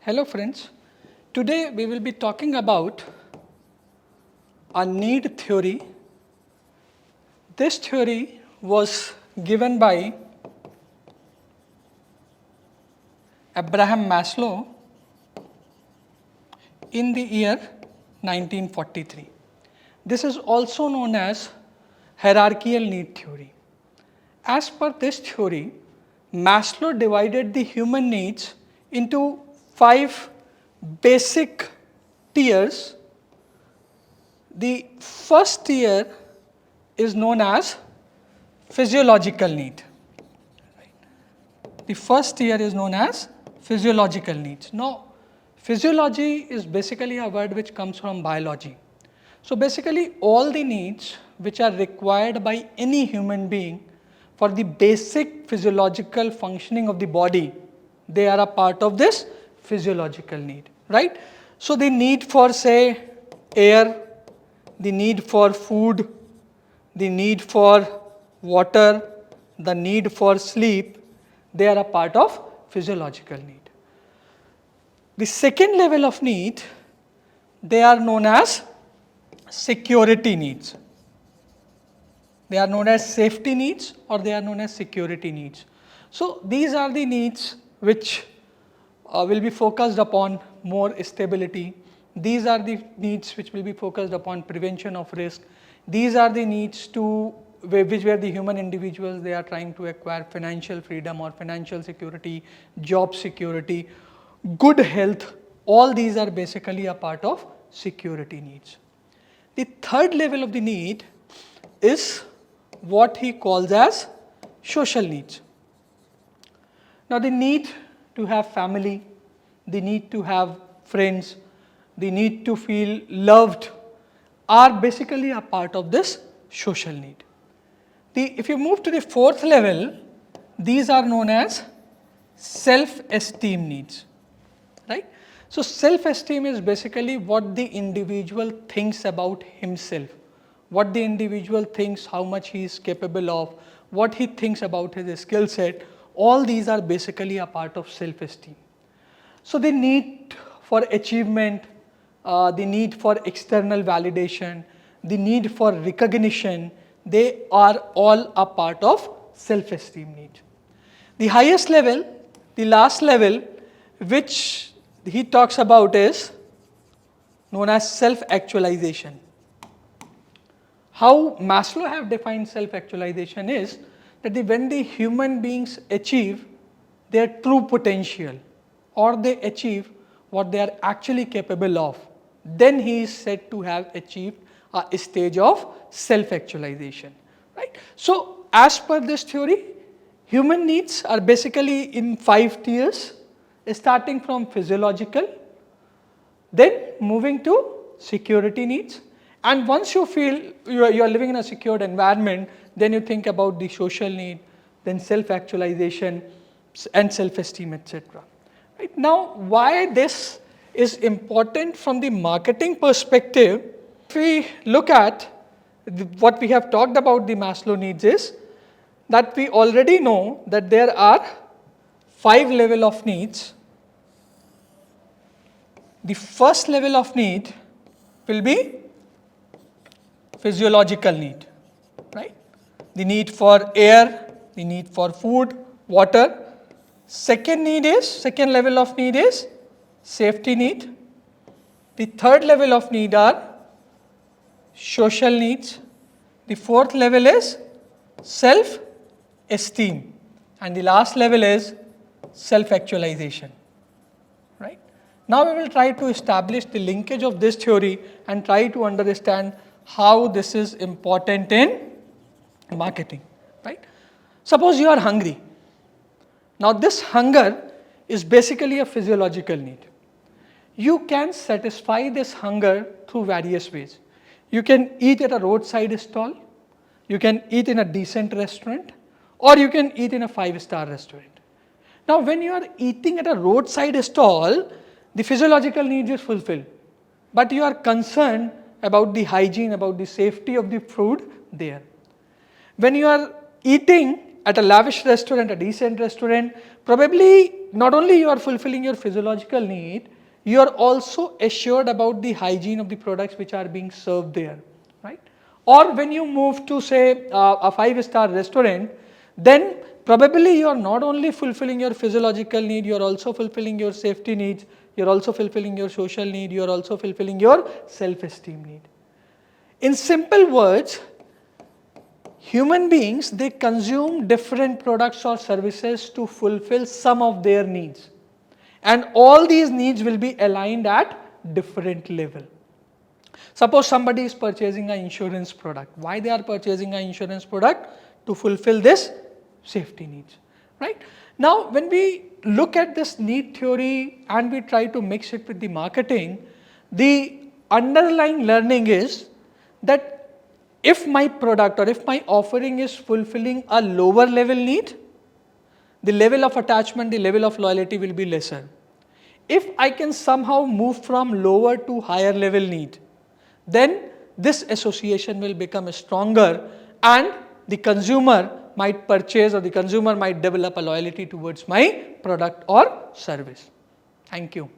Hello friends, today we will be talking about a need theory. This theory was given by Abraham Maslow in the year 1943. This is also known as hierarchical need theory. As per this theory, Maslow divided the human needs into 5 basic tiers. The first tier is known as physiological need. The first tier is known as physiological needs. Now, physiology is basically a word which comes from biology. So, basically all the needs which are required by any human being for the basic physiological functioning of the body, they are a part of this physiological need, right? So, the need for say air, the need for food, the need for water, the need for sleep, they are a part of physiological need. The second level of need, they are known as security needs. They are known as safety needs or they are known as security needs. So, these are the needs which will be focused upon more stability. These are the needs which will be focused upon prevention of risk. These are the needs to which where the human individuals they are trying to acquire financial freedom or financial security, job security, good health. All these are basically a part of security needs. The third level of the need is what he calls as social needs. Now, the need to have family, the need to have friends, the need to feel loved are basically a part of this social need. If you move to the fourth level, these are known as self-esteem needs, right? So, self-esteem is basically what the individual thinks about himself, what the individual thinks, how much he is capable of, what he thinks about his skill set, all these are basically a part of self-esteem. So, the need for achievement, the need for external validation, the need for recognition, they are all a part of self-esteem need. The highest level, the last level which he talks about is known as self-actualization. How Maslow have defined self-actualization is that when the human beings achieve their true potential or they achieve what they are actually capable of, then he is said to have achieved a stage of self-actualization, right? So, as per this theory, human needs are basically in 5 tiers, starting from physiological, then moving to security needs, and once you feel you are living in a secured environment, then you think about the social need, then self-actualization and self-esteem, etc. Right? Now, why this is important from the marketing perspective, if we look at what we have talked about the Maslow needs is that we already know that there are 5 levels of needs. The first level of need will be physiological need, right? The need for air, the need for food, water. Second level of need is safety need. The third level of need are social needs. The fourth level is self-esteem. And the last level is self-actualization, right? Now, we will try to establish the linkage of this theory and try to understand how this is important in marketing, right? Suppose you are hungry. Now, this hunger is basically a physiological need. You can satisfy this hunger through various ways. You can eat at a roadside stall, you can eat in a decent restaurant, or you can eat in a 5-star restaurant. Now, when you are eating at a roadside stall, the physiological need is fulfilled, but you are concerned about the hygiene, about the safety of the food there. When you are eating at a lavish restaurant, a decent restaurant, probably not only you are fulfilling your physiological need, you are also assured about the hygiene of the products which are being served there, right? Or when you move to say a 5-star restaurant, then probably you are not only fulfilling your physiological need, you are also fulfilling your safety needs, you are also fulfilling your social need, you are also fulfilling your self-esteem need. In simple words, human beings, they consume different products or services to fulfill some of their needs. And all these needs will be aligned at different level. Suppose somebody is purchasing an insurance product. Why they are purchasing an insurance product? To fulfill this safety needs, right? Now, when we look at this need theory and we try to mix it with the marketing, the underlying learning is that if my product or if my offering is fulfilling a lower level need, the level of attachment, the level of loyalty will be lesser. If I can somehow move from lower to higher level need, then this association will become stronger and the consumer might purchase or the consumer might develop a loyalty towards my product or service. Thank you.